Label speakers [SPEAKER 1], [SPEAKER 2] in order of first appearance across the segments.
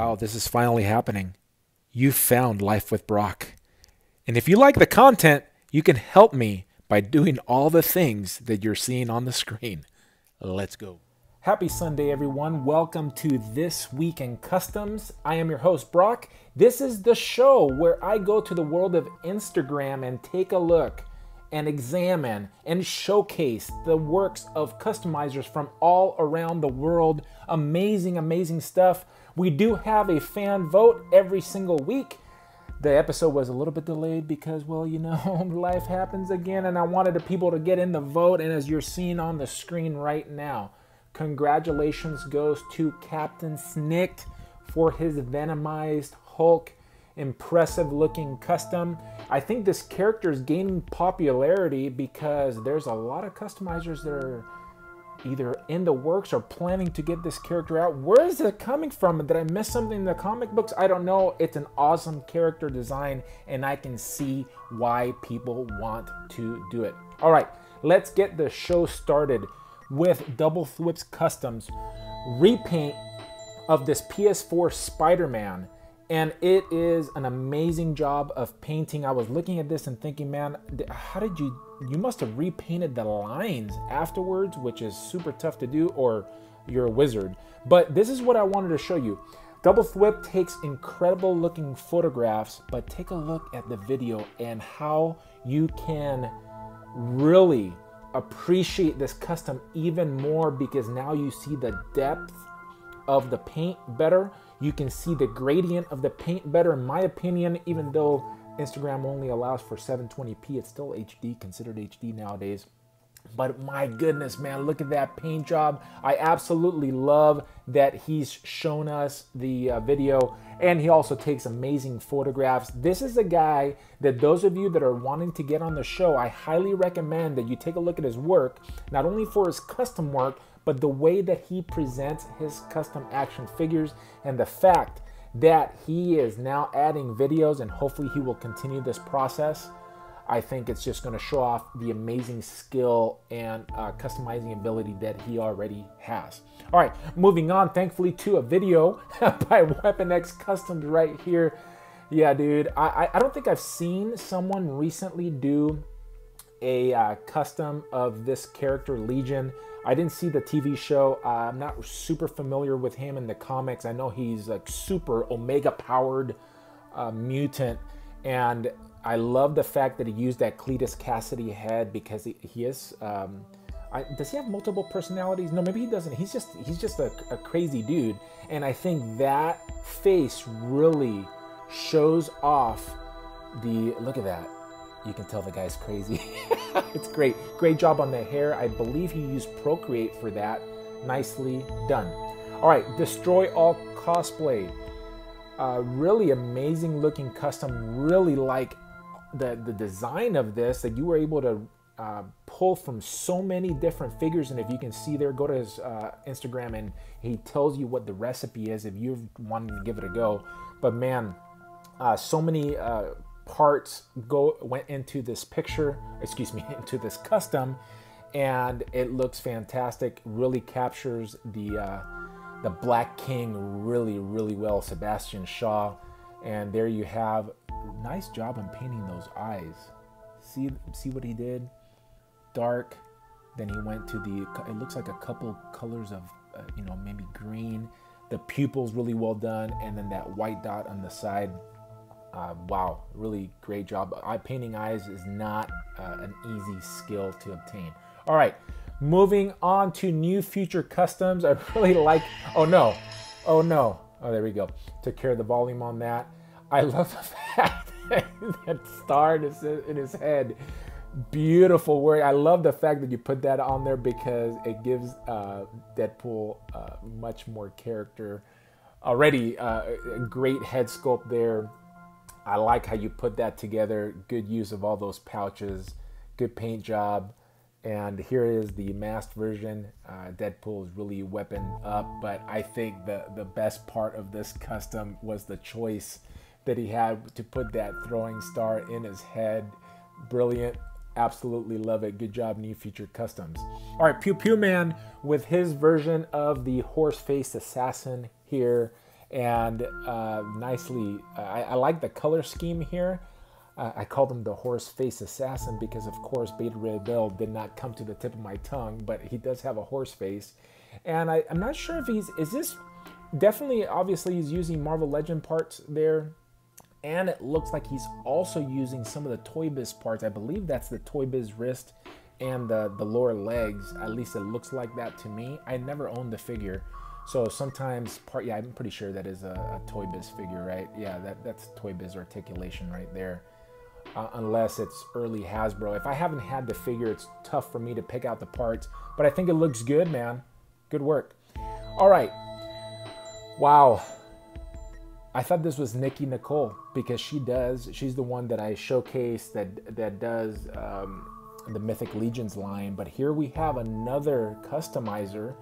[SPEAKER 1] Wow, this is finally happening. You found Life with Brock. And if you like the content, you can help me by doing all the things that you're seeing on the screen. Let's go. Happy Sunday, everyone. Welcome to This Week in Customs. I am your host, Brock. This is the show where I go to the world of Instagram and take a look and examine and showcase the works of customizers from all around the world. Amazing, amazing stuff. We do have a fan vote every single week. The episode was a little bit delayed because, well, you know, life happens again, and I wanted the people to get in the vote. And as you're seeing on the screen right now, congratulations goes to Captain Snicked for his Venomized Hulk. Impressive looking custom. I think this character is gaining popularity because there's a lot of customizers that are either in the works or planning to get this character out. Where is it coming from? Did I miss something in the comic books? I don't know. It's an awesome character design, and I can see why people want to do it. All right, let's get the show started with Double Thwip's Customs repaint of this PS4 Spider-Man. And it is an amazing job of painting. I was looking at this and thinking, man, how did you must have repainted the lines afterwards, which is super tough to do, or you're a wizard. But this is what I wanted to show you. Double Thwip takes incredible looking photographs, but take a look at the video and how you can really appreciate this custom even more, because now you see the depth of the paint better. You can see the gradient of the paint better, in my opinion. Even though Instagram only allows for 720p, it's still HD, considered HD nowadays. But my goodness, man, look at that paint job. I absolutely love that he's shown us the video, and he also takes amazing photographs. This is a guy that those of you that are wanting to get on the show, I highly recommend that you take a look at his work, not only for his custom work, but the way that he presents his custom action figures, and the fact that he is now adding videos, and hopefully he will continue this process. I think it's just going to show off the amazing skill and customizing ability that he already has. All right, moving on, thankfully, to a video by Weapon X Customs right here. Yeah, dude, I don't think I've seen someone recently do a custom of this character, Legion. I didn't see the TV show. I'm not super familiar with him in the comics. I know he's like super Omega powered mutant, and I love the fact that he used that Cletus Cassidy head, because he is. Does he have multiple personalities? No, maybe he doesn't. He's just a crazy dude, and I think that face really shows off the look at that. You can tell the guy's crazy. It's great. Great job on the hair. I believe he used Procreate for that. Nicely done. All right, Destroy All Cosplay. Really amazing looking custom. Really like the design of this, that you were able to pull from so many different figures. And if you can see there, go to his Instagram and he tells you what the recipe is if you're wanting to give it a go. But man, so many parts went into this picture, into this custom, and it looks fantastic. Really captures the Black King really well, Sebastian Shaw. And there you have, nice job on painting those eyes. See what he did? Dark, then he went to it looks like a couple colors of maybe green. The pupils really well done, and then that white dot on the side. Wow, really great job. Painting eyes is not an easy skill to obtain. All right, moving on to New Future Customs. I really like, oh no, there we go. Took care of the volume on that. I love the fact that star in his head. Beautiful work. I love the fact that you put that on there, because it gives Deadpool much more character. Already a great head sculpt there. I like how you put that together. Good use of all those pouches. Good paint job. And here is the masked version. Deadpool is really weapon up, but I think the best part of this custom was the choice that he had to put that throwing star in his head. Brilliant. Absolutely love it. Good job, New Future Customs. All right, PewMan with his version of the horse-faced assassin here. And nicely, I like the color scheme here. I called him the horse face assassin because, of course, Beta Ray Bill did not come to the tip of my tongue, but he does have a horse face. And I'm not sure if is this definitely, obviously, he's using Marvel Legend parts there. And it looks like he's also using some of the Toy Biz parts. I believe that's the Toy Biz wrist and the lower legs. At least it looks like that to me. I never owned the figure. So sometimes yeah, I'm pretty sure that is a Toy Biz figure, right? Yeah, that's Toy Biz articulation right there. Unless it's early Hasbro. If I haven't had the figure, it's tough for me to pick out the parts. But I think it looks good, man. Good work. All right. Wow. I thought this was Nikki Nicole because she's the one that I showcased that does the Mythic Legions line. But here we have another customizer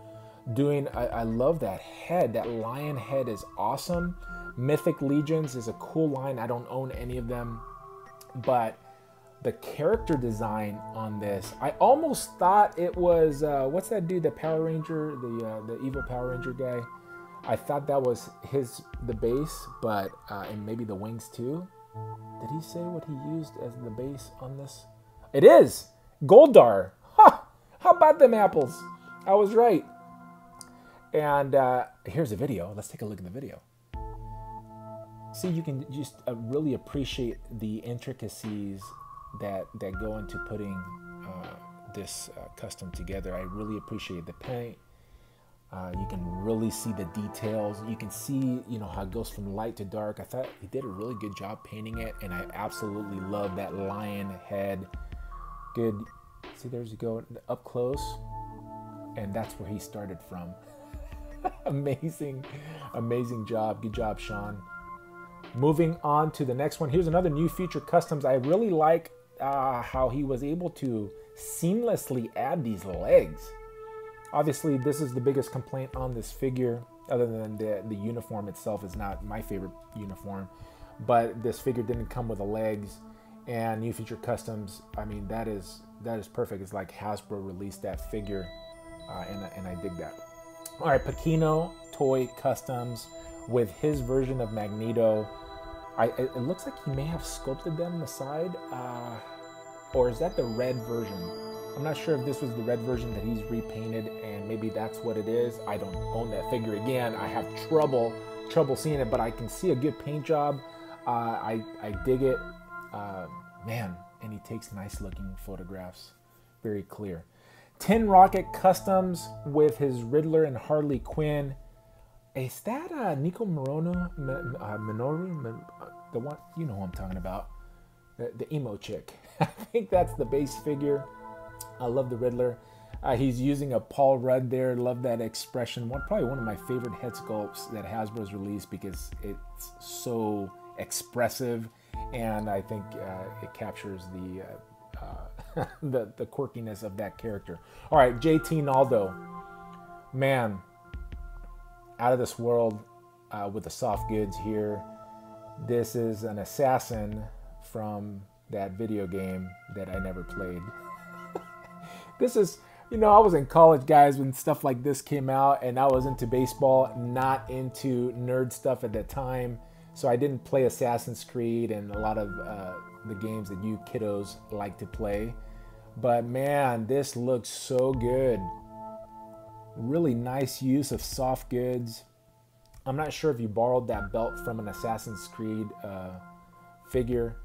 [SPEAKER 1] doing, I love that head. That lion head is awesome. Mythic Legions is a cool line. I don't own any of them. But the character design on this, I almost thought it was, what's that dude, the Power Ranger, the evil Power Ranger guy? I thought that was the base, but, and maybe the wings too. Did he say what he used as the base on this? It is! Goldar! Ha! How about them apples? I was right. And here's a video. Let's take a look at the video. See, you can just really appreciate the intricacies that go into putting this custom together. I really appreciate the paint. You can really see the details. You can see, how it goes from light to dark. I thought he did a really good job painting it, and I absolutely love that lion head. Good. See, there's you go up close, and that's where he started from. Amazing job. Good job, Sean. Moving on to the next one. Here's another new feature customs. I really like how he was able to seamlessly add these legs. Obviously, this is the biggest complaint on this figure, other than the uniform itself is not my favorite uniform. But this figure didn't come with the legs, and new feature customs, I mean, that is perfect. It's like Hasbro released that figure, and I dig that. All right, Pitino Toy Customs with his version of Magneto. It looks like he may have sculpted them on the side, or is that the red version? I'm not sure if this was the red version that he's repainted, and maybe that's what it is. I don't own that figure. Again, I have trouble seeing it, but I can see a good paint job. I dig it. Man, and he takes nice looking photographs. Very clear. Tin Rocket Customs with his Riddler and Harley Quinn. Is that Nico Minoru? The one, you know who I'm talking about. The emo chick. I think that's the base figure. I love the Riddler. He's using a Paul Rudd there. Love that expression. Probably one of my favorite head sculpts that Hasbro's released because it's so expressive, and I think it captures the quirkiness of that character. All right, JT Naldo. Man, out of this world with the soft goods here. This is an assassin from that video game that I never played. This is, I was in college, guys, when stuff like this came out, and I was into baseball, not into nerd stuff at that time. So I didn't play Assassin's Creed and a lot of the games that you kiddos like to play. But man, this looks so good. Really nice use of soft goods. I'm not sure if you borrowed that belt from an Assassin's Creed figure,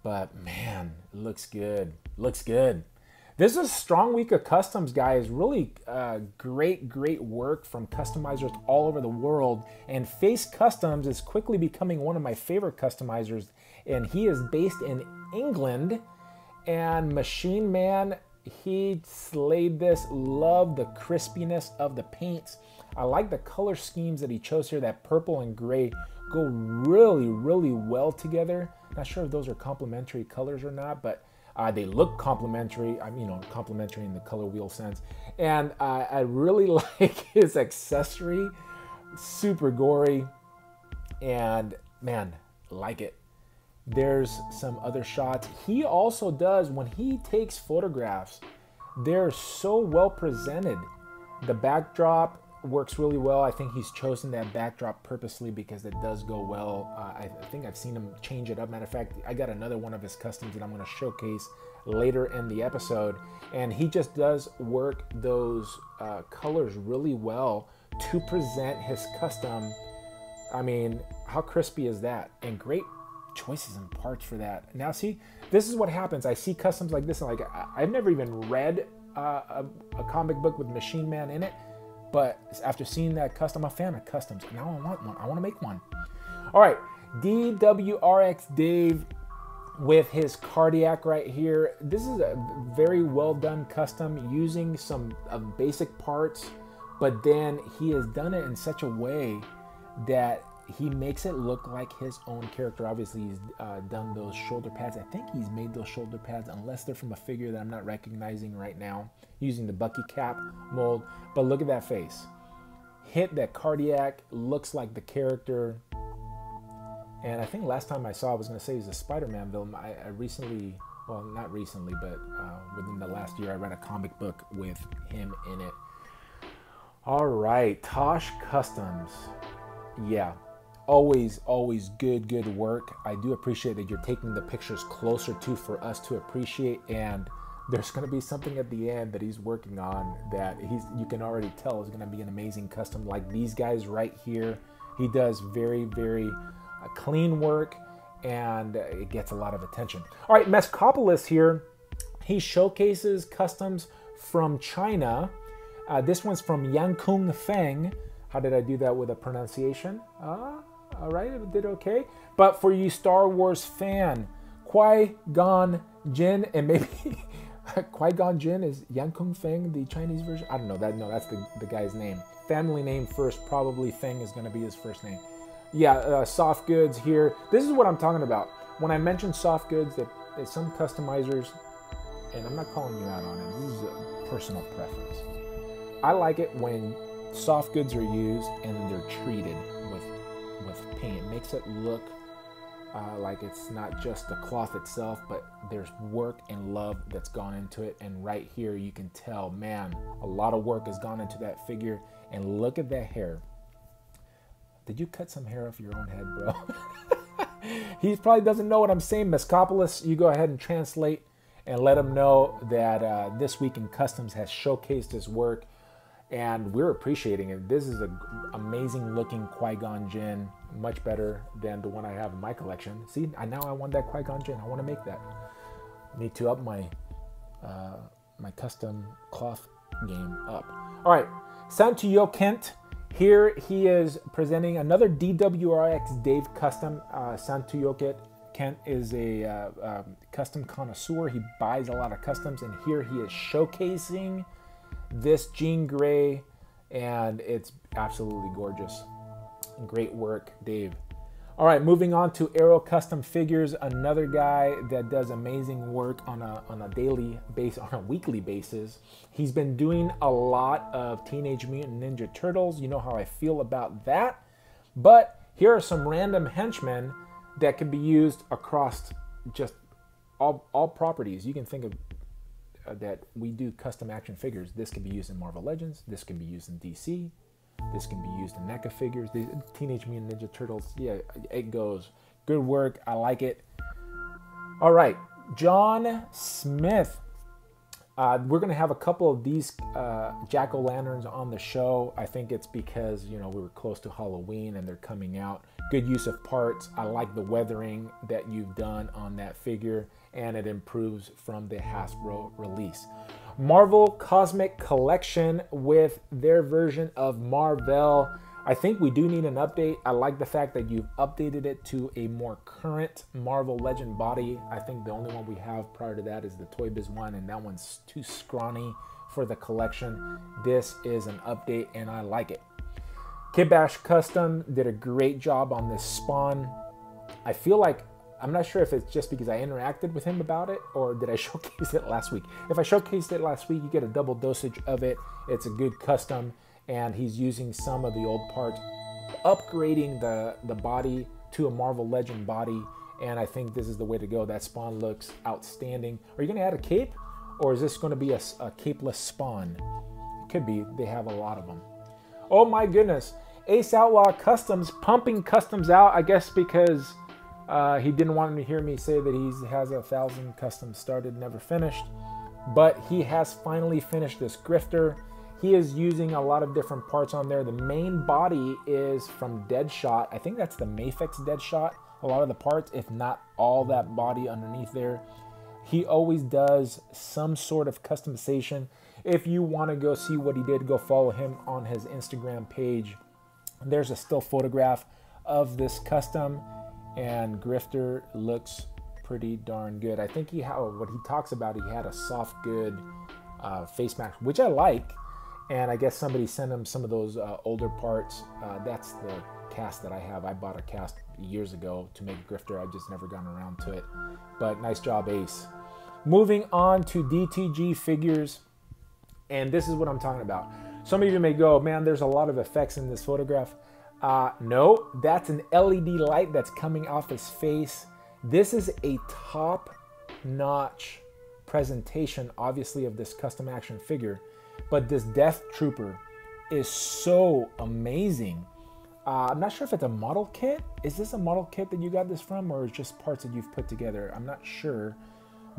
[SPEAKER 1] but man, it looks good. Looks good. This is a strong week of customs, guys. Really great work from customizers all over the world. And Face Customs is quickly becoming one of my favorite customizers. And he is based in England. And Machine Man, he slayed this. Love the crispiness of the paints. I like the color schemes that he chose here. That purple and gray go really well together. Not sure if those are complementary colors or not, but they look complementary. Complementary in the color wheel sense. And I really like his accessory. Super gory. And man, like it. There's some other shots. He also does, when he takes photographs, they're so well presented. The backdrop, works really well. I think he's chosen that backdrop purposely because it does go well. I think I've seen him change it up. Matter of fact, I got another one of his customs that I'm going to showcase later in the episode. And he just does work those colors really well to present his custom. I mean, how crispy is that? And great choices and parts for that. Now see, this is what happens. I see customs like this and like I've never even read a comic book with Machine Man in it, but after seeing that custom, I'm a fan of customs. Now I want one. I want to make one. All right, DWRX Dave with his cardiac right here. This is a very well done custom using some basic parts, but then he has done it in such a way that he makes it look like his own character. Obviously, he's done those shoulder pads. I think he's made those shoulder pads, unless they're from a figure that I'm not recognizing right now, using the Bucky cap mold. But look at that face. Hit that cardiac, looks like the character. And I think last time I saw, I was going to say he's a Spider-Man villain. I recently, well, not recently, but within the last year, I read a comic book with him in it. All right, Tosh Customs. Yeah. Always good work. I do appreciate that you're taking the pictures closer to for us to appreciate, and there's going to be something at the end that he's working on that you can already tell is going to be an amazing custom. Like these guys right here, he does very clean work, and it gets a lot of attention. All right, Mescopolis here, he showcases customs from China. This one's from Yankung Feng. How did I do that with a pronunciation? All right, it did okay. But for you Star Wars fan, Qui Gon Jinn, and maybe Qui Gon Jinn is Yankung Feng, the Chinese version? I don't know. That's the guy's name. Family name first, probably Feng is going to be his first name. Yeah, soft goods here. This is what I'm talking about. When I mention soft goods, that some customizers, and I'm not calling you out on it, this is a personal preference. I like it when soft goods are used and they're treated with paint. It makes it look like it's not just the cloth itself, but there's work and love that's gone into it. And right here you can tell, man, a lot of work has gone into that figure. And look at that hair. Did you cut some hair off your own head, bro? He probably doesn't know what I'm saying. Mescopolis, you go ahead and translate and let him know that This Week in Customs has showcased his work, and we're appreciating it. This is an amazing looking Qui Gon Jinn, much better than the one I have in my collection. See, now I want that Qui Gon Jinn. I want to make that. Need to up my my custom cloth game up. All right, Santuyo Kent. Here he is presenting another DWRX Dave custom. Santuyo Kent is a custom connoisseur. He buys a lot of customs, and here he is showcasing this Jean Grey, and it's absolutely gorgeous. Great work, Dave. All right, moving on to Aro Custom Figures, another guy that does amazing work on a daily basis, on a weekly basis. He's been doing a lot of Teenage Mutant Ninja Turtles. You know how I feel about that. But here are some random henchmen that can be used across just all properties. You can think of that we do custom action figures. This can be used in Marvel Legends. This can be used in DC. This can be used in NECA figures. The Teenage Mutant Ninja Turtles. Yeah, it goes. Good work. I like it. All right. John Smith. We're going to have a couple of these jack-o'-lanterns on the show. I think it's because, you know, we were close to Halloween and they're coming out. Good use of parts. I like the weathering that you've done on that figure, and it improves from the Hasbro release. Marvel Cosmic Collection with their version of Marvel. I think we do need an update. I like the fact that you've updated it to a more current Marvel Legend body. I think the only one we have prior to that is the Toy Biz one, and that one's too scrawny for the collection. This is an update, and I like it. Kid Bash Custom did a great job on this Spawn. I feel like, I'm not sure if it's just because I interacted with him about it, or did I showcase it last week? If I showcased it last week, you get a double dosage of it. It's a good custom, and he's using some of the old parts, upgrading the body to a Marvel Legend body, and I think this is the way to go. That Spawn looks outstanding. Are you going to add a cape, or is this going to be a capeless Spawn? It could be. They have a lot of them. Oh my goodness. Ace Outlaw Customs pumping customs out, I guess because he didn't want to hear me say that he has 1,000 customs started, never finished. But he has finally finished this grifter. He is using a lot of different parts on there. The main body is from Deadshot. I think that's the Mafex Deadshot. A lot of the parts, if not all that body underneath there. He always does some sort of customization. If you want to go see what he did, go follow him on his Instagram page. There's a still photograph of this custom, and grifter looks pretty darn good. I think what he talks about, he had a soft good face mask, which I like. And I guess somebody sent him some of those older parts. That's the cast that I have. I bought a cast years ago to make a grifter. I've just never gotten around to it. But nice job, Ace. Moving on to DTG figures. And this is what I'm talking about. Some of you may go, man, there's a lot of effects in this photograph. No, that's an LED light that's coming off his face. This is a top-notch presentation, obviously, of this custom action figure. But this Death Trooper is so amazing. I'm not sure if it's a model kit. Is this a model kit that you got this from, or is just parts that you've put together? I'm not sure.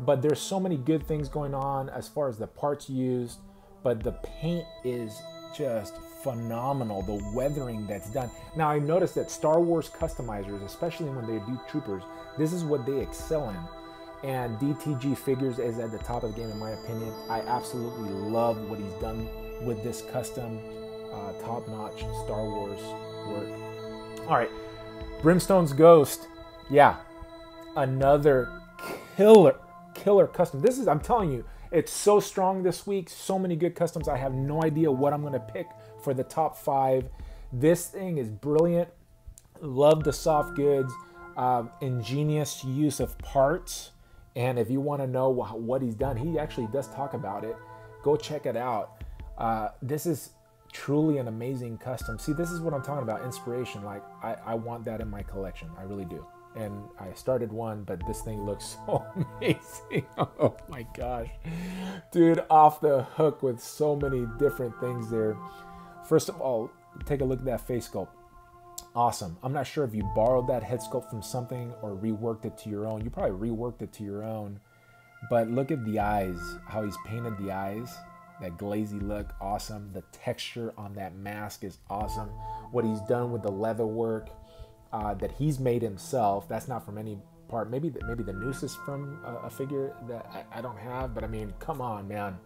[SPEAKER 1] But there's so many good things going on as far as the parts used. But the paint is just phenomenal. The weathering that's done. Now, I noticed that Star Wars customizers, especially when they do troopers, this is what they excel in. And DTG Figures is at the top of the game, in my opinion. I absolutely love what he's done with this custom top-notch Star Wars work. All right, Brimstone's Ghost. Yeah, another killer custom. This is, I'm telling you, it's so strong this week. So many good customs. I have no idea what I'm going to pick for the top 5. This thing is brilliant. Love the soft goods. Ingenious use of parts. And if you want to know what he's done, he actually does talk about it. Go check it out. This is truly an amazing custom. See, this is what I'm talking about, inspiration. Like, I want that in my collection. I really do. And I started one, but this thing looks so amazing. Oh my gosh. Dude, off the hook with so many different things there. First of all, take a look at that face sculpt. Awesome. I'm not sure if you borrowed that head sculpt from something or reworked it to your own. You probably reworked it to your own. But look at the eyes, how he's painted the eyes. That glazy look, awesome. The texture on that mask is awesome. What he's done with the leather work that he's made himself. That's not from any part. Maybe the noose is from a figure that I don't have. But I mean, come on, man.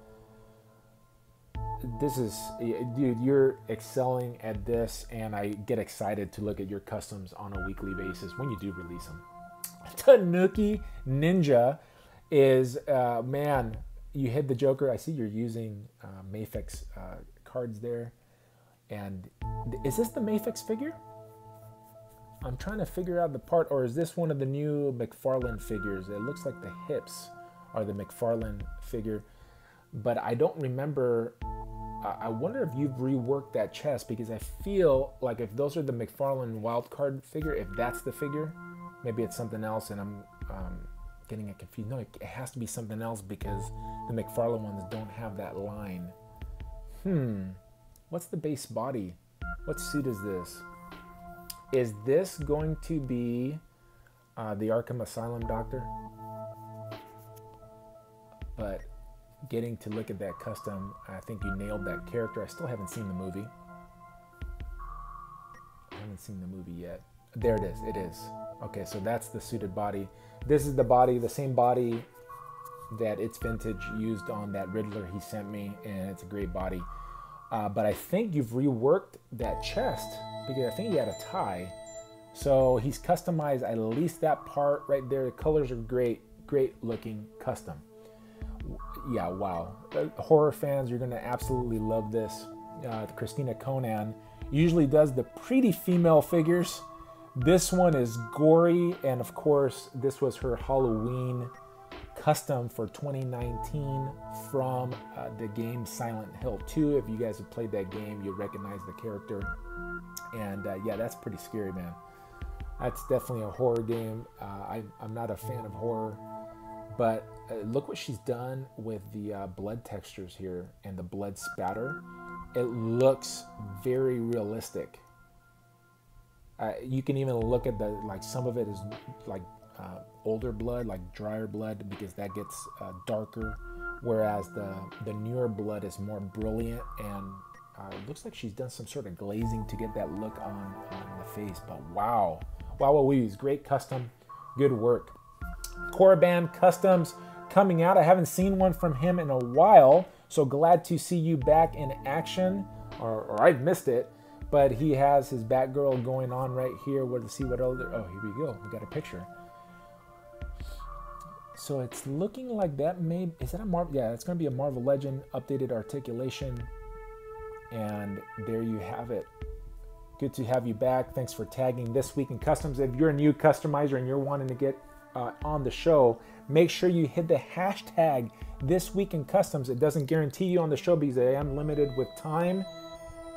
[SPEAKER 1] This is, dude, you're excelling at this, and I get excited to look at your customs on a weekly basis when you do release them. Tanuki Ninja is, man, you hit the Joker. I see you're using Mafex cards there. And is this the Mafex figure? I'm trying to figure out the part, or is this one of the new McFarlane figures? It looks like the hips are the McFarlane figure, but I don't remember. I wonder if you've reworked that chest, because I feel like if those are the McFarlane wildcard figure, if that's the figure, maybe it's something else and I'm getting it confused. No, it has to be something else because the McFarlane ones don't have that line. What's the base body? What suit is this? Is this going to be the Arkham Asylum Doctor? But getting to look at that custom, I think you nailed that character. I still haven't seen the movie. I haven't seen the movie yet. There it is. It is. Okay, so that's the suited body. This is the body, the same body that It's Vintage used on that Riddler he sent me, and it's a great body. But I think you've reworked that chest, because I think he had a tie. So he's customized at least that part right there. The colors are great, great looking custom. Yeah, wow. Horror fans, you're going to absolutely love this. Christina Conan usually does the pretty female figures. This one is gory, and of course, this was her Halloween custom for 2019 from the game Silent Hill 2. If you guys have played that game, you recognize the character. And yeah, that's pretty scary, man. That's definitely a horror game. I'm not a fan of horror, but look what she's done with the blood textures here and the blood spatter. it looks very realistic. You can even look at the, like, some of it is like older blood, like drier blood, because that gets darker, whereas the newer blood is more brilliant, and it looks like she's done some sort of glazing to get that look on the face. But wow, great custom, good work. Korriban Customs coming out. I haven't seen one from him in a while, so glad to see you back in action, or I've missed it. But he has his Batgirl going on right here. Let's see what other, oh, here we go. We got a picture. So it's looking like that may, is that a Marvel? Yeah, it's going to be a Marvel Legend updated articulation. And there you have it. Good to have you back. Thanks for tagging This Week in Customs. If you're a new customizer and you're wanting to get on the show, make sure you hit the hashtag This Week in Customs. It doesn't guarantee you on the show because I am limited with time,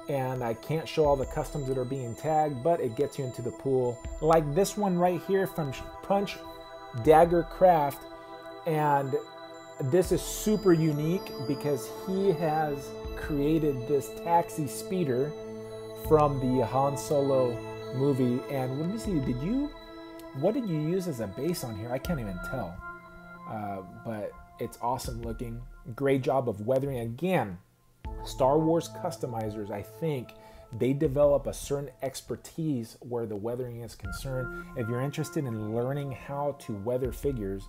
[SPEAKER 1] and I can't show all the customs that are being tagged, but it gets you into the pool. Like this one right here from Punch Dagger Craft, and this is super unique because he has created this taxi speeder from the Han Solo movie. And let me see, what did you use as a base on here? I can't even tell, but it's awesome looking. Great job of weathering. Again, Star Wars customizers, I think they develop a certain expertise where the weathering is concerned. If you're interested in learning how to weather figures,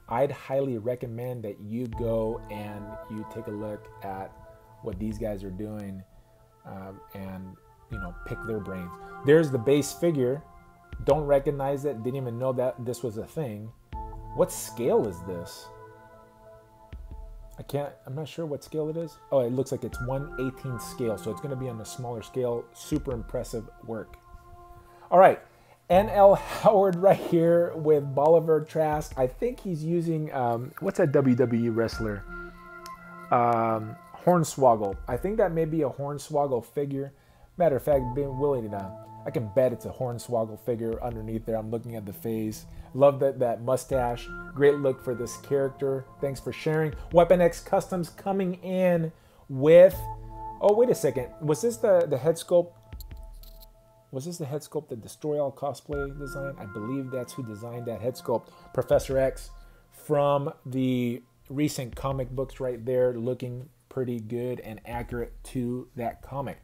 [SPEAKER 1] I'd highly recommend that you go and you take a look at what these guys are doing, and pick their brains. There's the base figure. Don't recognize it. Didn't even know that this was a thing. What scale is this? I'm not sure what scale it is. Oh, it looks like it's 1/18 scale, so it's going to be on a smaller scale. Super impressive work. All right, NL Howard right here with Bolivar Trask. I think he's using, what's that WWE wrestler? Hornswoggle. I think that may be a Hornswoggle figure. Matter of fact, being willing to, I can bet it's a Hornswoggle figure underneath there. I'm looking at the face. Love that mustache. Great look for this character. Thanks for sharing. Weapon X Customs coming in with, oh, wait a second. Was this the head sculpt? Was this the head sculpt that Destroy All Cosplay design? I believe that's who designed that head sculpt. Professor X from the recent comic books right there, looking pretty good and accurate to that comic.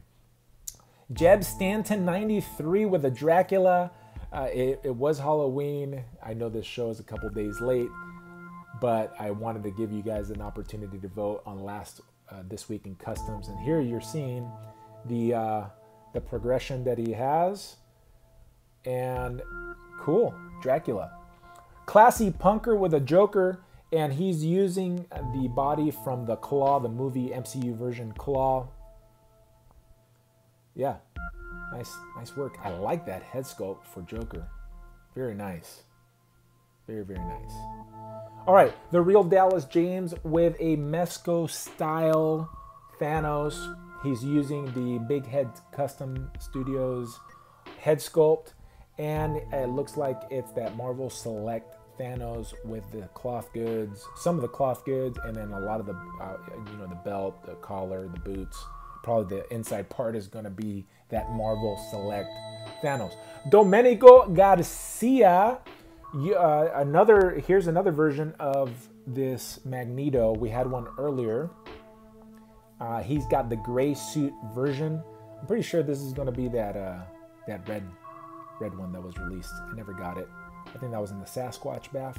[SPEAKER 1] Jeb Stanton 93 with a Dracula. It was Halloween. I know this show is a couple days late, but I wanted to give you guys an opportunity to vote on This Week in Customs. And here you're seeing the progression that he has. And cool, Dracula. Classy punker with a Joker, and he's using the body from the Claw, the movie MCU version Claw. Yeah, nice work. I like that head sculpt for Joker. Very nice. Very, very nice. All right, the real Dallas James with a Mesco style Thanos. He's using the Big Head Custom Studios head sculpt, and it looks like it's that Marvel Select Thanos with the cloth goods, some of the cloth goods, and then a lot of the, the belt, the collar, the boots. Probably the inside part is going to be that Marvel Select Thanos. Domenico Garcia, here's another version of this Magneto. We had one earlier. He's got the gray suit version. I'm pretty sure this is going to be that red one that was released. I never got it. I think that was in the Sasquatch bath.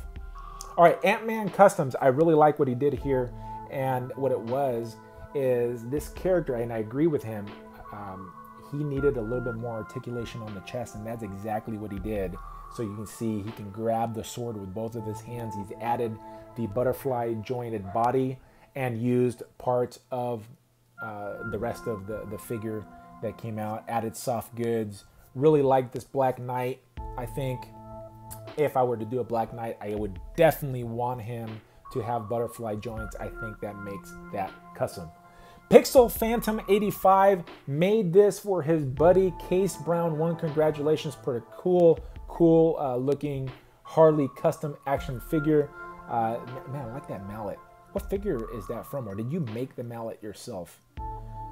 [SPEAKER 1] All right, AntMan Customs. I really like what he did here, and what it was is this character, and I agree with him, he needed a little bit more articulation on the chest, and that's exactly what he did. So you can see he can grab the sword with both of his hands. He's added the butterfly jointed body and used parts of the rest of the figure that came out, added soft goods. Really like this Black Knight. I think if I were to do a Black Knight, I would definitely want him to have butterfly joints. I think that makes that custom. Pixel Phantom 85 made this for his buddy Case Brown 1. Congratulations for a cool looking Harley custom action figure. Man, I like that mallet. What figure is that from, or did you make the mallet yourself?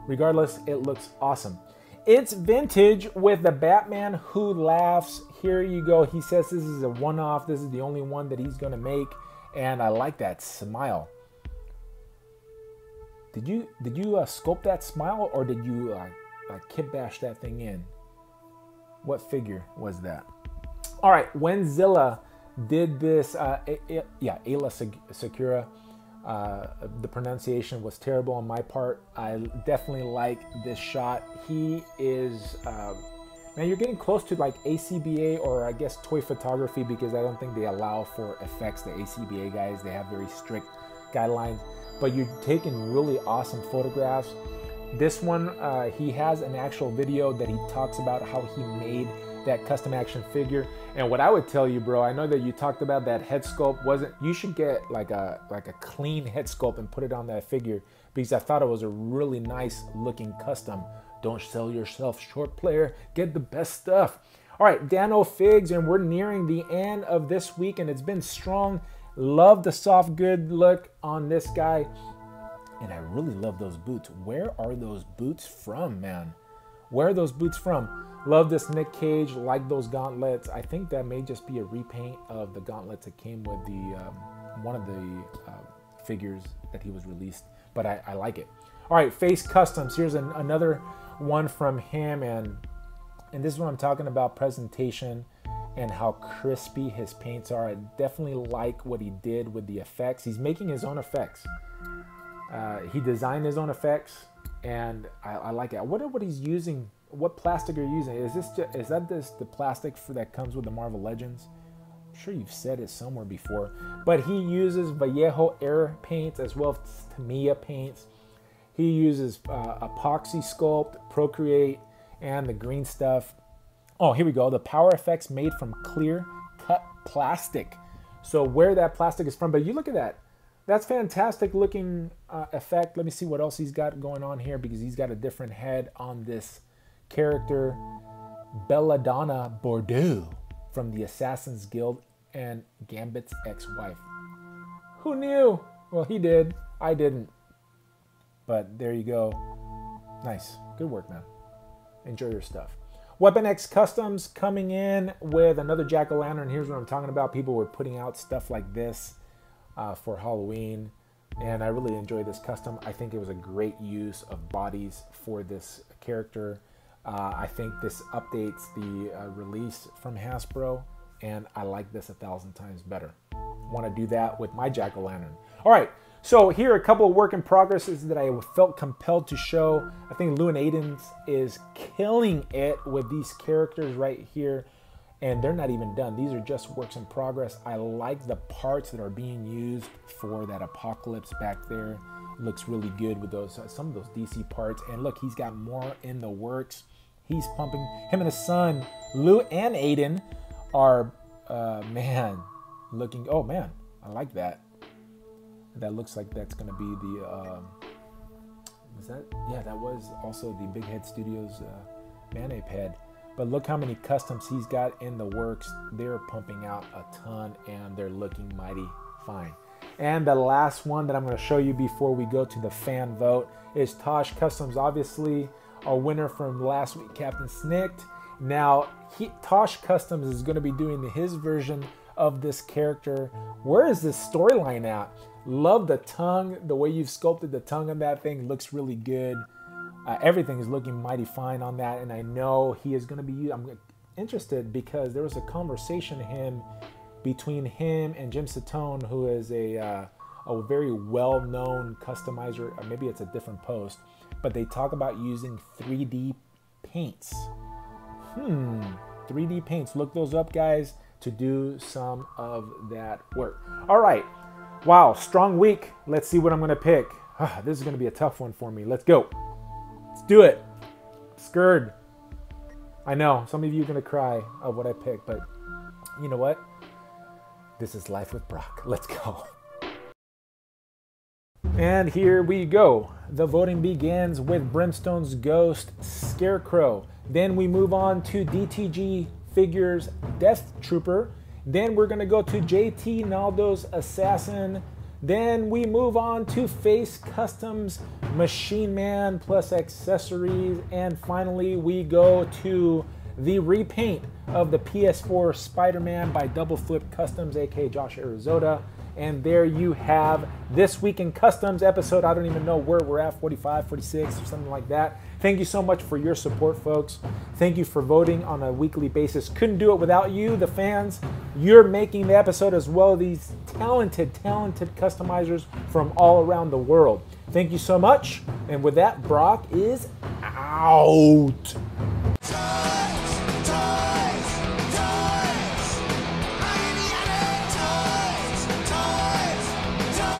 [SPEAKER 1] Regardless, it looks awesome. It's vintage with the Batman Who Laughs. Here you go. He says this is a one-off. This is the only one that he's going to make. And I like that smile. Did you sculpt that smile, or did you kit bash that thing in? What figure was that? All right, when Zilla did this, Ellison Sakura. The pronunciation was terrible on my part. I definitely like this shot. He is, man, you're getting close to like ACBA, or I guess toy photography, because I don't think they allow for effects. The ACBA guys, they have very strict guidelines, but you're taking really awesome photographs. This one, he has an actual video that he talks about how he made that custom action figure. And what I would tell you, bro, I know that you talked about that head sculpt. You should get like a clean head sculpt and put it on that figure, because I thought it was a really nice looking custom. Don't sell yourself short, player. Get the best stuff. All right, DanOhFigs, and we're nearing the end of this week, and it's been strong. Love the soft good look on this guy, and I really love those boots. Where are those boots from, man? Where are those boots from? Love this Nick Cage, like those gauntlets. I think that may just be a repaint of the gauntlets that came with the one of the figures that he was released, but I like it. All right, Face Customs. Here's another one from him, and this is what I'm talking about, presentation and how crispy his paints are. I definitely like what he did with the effects. He's making his own effects. He designed his own effects, and I like it. I wonder what he's using. What plastic are you using? Is that the plastic that comes with the Marvel Legends? I'm sure you've said it somewhere before. But he uses Vallejo Air paints as well as Tamiya paints. He uses epoxy sculpt, Procreate, and the green stuff. Oh, here we go. The power effects made from clear cut plastic. So where that plastic is from, but you look at that. That's fantastic looking effect. Let me see what else he's got going on here, because he's got a different head on this character, Belladonna Bordeaux from the Assassin's Guild and Gambit's ex-wife. Who knew? Well, he did. I didn't. But there you go. Nice. Good work, man. Enjoy your stuff. Weapon X Customs coming in with another Jack-o'-lantern. Here's what I'm talking about. People were putting out stuff like this for Halloween, and I really enjoy this custom. I think it was a great use of bodies for this character. I think this updates the release from Hasbro, and I like this 1,000 times better. Want to do that with my Jack-o'-lantern. All right, so here are a couple of work in progresses that I felt compelled to show. I think Lou and Aiden's is killing it with these characters right here, and they're not even done. These are just works in progress. I like the parts that are being used for that Apocalypse back there. Looks really good with those some of those DC parts. And look, he's got more in the works. He's pumping. Him and his son, Lou and Aiden, are, man, looking. Oh, man, I like that. That looks like that's going to be the, was that? Yeah, that was also the Big Head Studios Manape head. But look how many customs he's got in the works. They're pumping out a ton, and they're looking mighty fine. And the last one that I'm going to show you before we go to the fan vote is Tosh Customs. Obviously, our winner from last week, Captain Snicked. Now, Tosh Customs is going to be doing his version of this character. Where is this storyline at? Love the tongue. The way you've sculpted the tongue on that thing looks really good. Everything is looking mighty fine on that, and I know he is going to be. I'm interested because there was a conversation between him and Jim Satone, who is a very well-known customizer. Or maybe it's a different post, but they talk about using 3D paints. 3D paints. Look those up, guys, to do some of that work. All right. Wow, strong week. Let's see what I'm going to pick. This is going to be a tough one for me. Let's go. Let's do it. Scared. I know some of you are going to cry of what I picked, but you know what? This is Life with Brock. Let's go. And here we go. The voting begins with Brimstone's Ghost Scarecrow. Then we move on to DTG Figures Death Trooper. Then we're going to go to JT Naldo's Assassin Then we move on to Face Customs, Machine Man plus accessories. And finally, we go to the repaint of the PS4 Spider-Man by Double Flip Customs, aka Josh Arizona. And there you have This Week in Customs episode. I don't even know where we're at, 45, 46 or something like that. Thank you so much for your support, folks. Thank you for voting on a weekly basis. Couldn't do it without you, the fans. You're making the episode as well. These talented customizers from all around the world. Thank you so much. And with that, Brock is out.